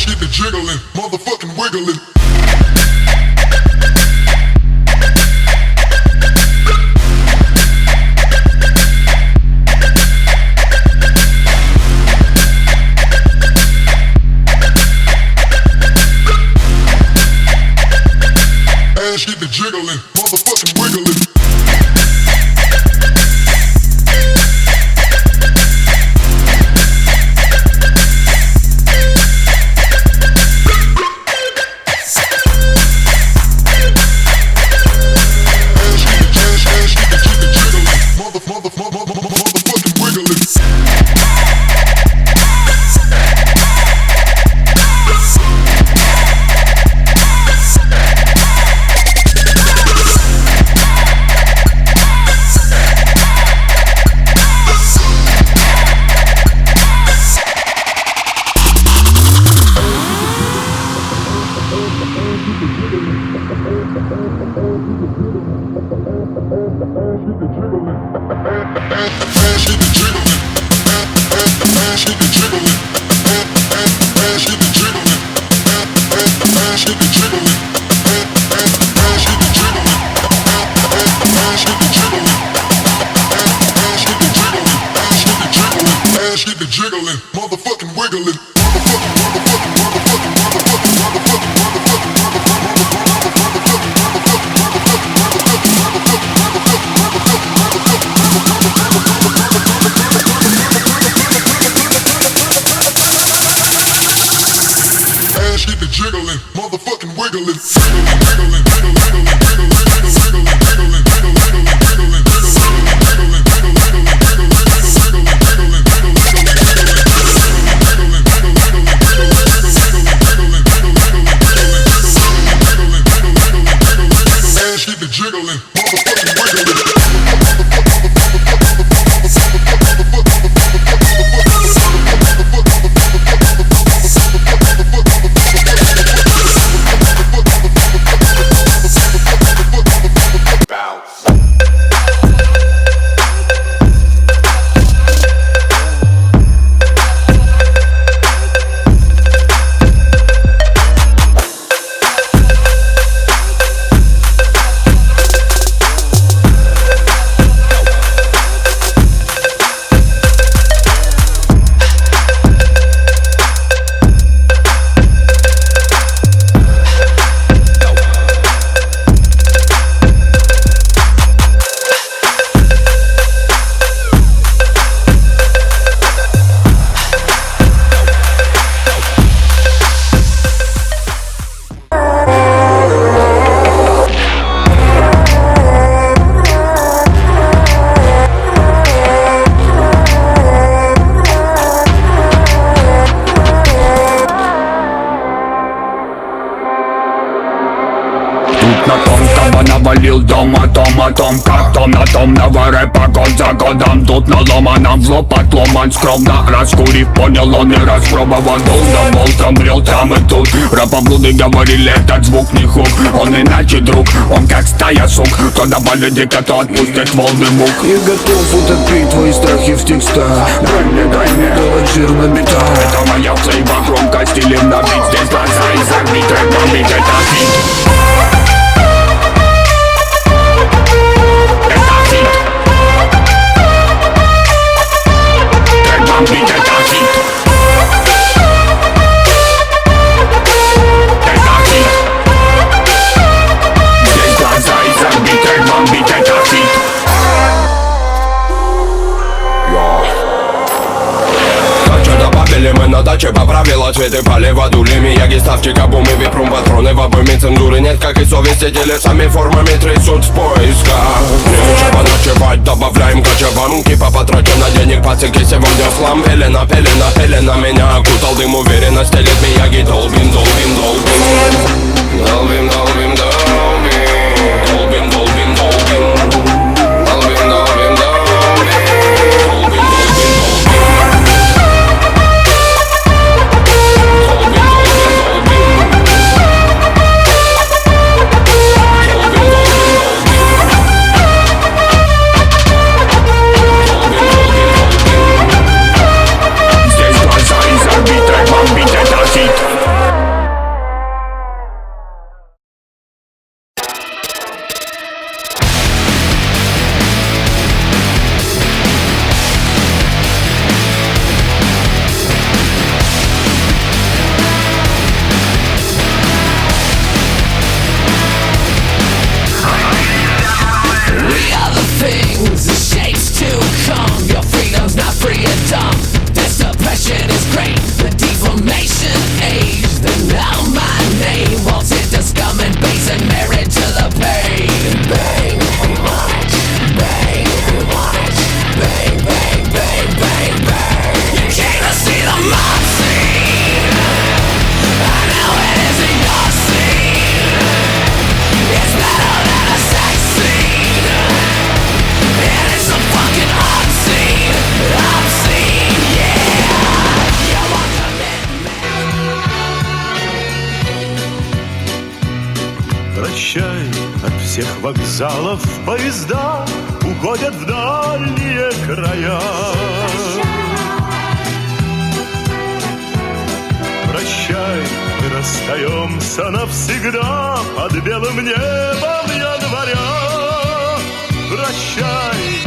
get the jiggling, motherfucking wiggling. Ass get the jiggling, motherfucking wiggling. Jiggling, motherfucking wiggling, ass get the jiggling, motherfucking wiggling, wiggling, wiggling, wiggling, wiggling, wiggling, wiggling, wiggling, jiggling, motherfucking wiggling. На том, кого навалил дом, о том, как том на том рэпа год за годом. Тут наломанном в лоб отломан скромно. Раскурив, понял он и распробовал. Думал, там брел там и тут. Рэпоблуды говорили, этот звук не хук. Он иначе друг, он как стая сук. То добавит дико, то отпустит волны мук. И готов утопить твои страхи в текстах. Дай мне, делать жир на битах. Это моя флейва, громко стилем на бит. Здесь глаза и забит, трек бомбит, это хит. Бомбить это хит. Это хит. Здесь глаза и забит, трек бомбить это хит. Добавили мы на даче, поправила цветы, полива дули Мияги, ставчика, бумы, випрум, патроны в обойме. Цензуры нет, как и совести, телесами формами трясут в поисках. Нечего ночевать, добавляем кочевам. Кипа потрачен на денег, пацики, сегодня слам. Пелена, меня окутал дым, уверенно стелит Мияги. Долбим, долбим, долбим. Долбим, долбим, долбим. Долбим, долбим, долбим. Долбим, долбим, долбим. Здесь глаза и забит, трек бомбить это хит. Прощай, от всех вокзалов поезда уходят в дальние края. Прощай, мы расстаемся навсегда под белым небом января. Прощай,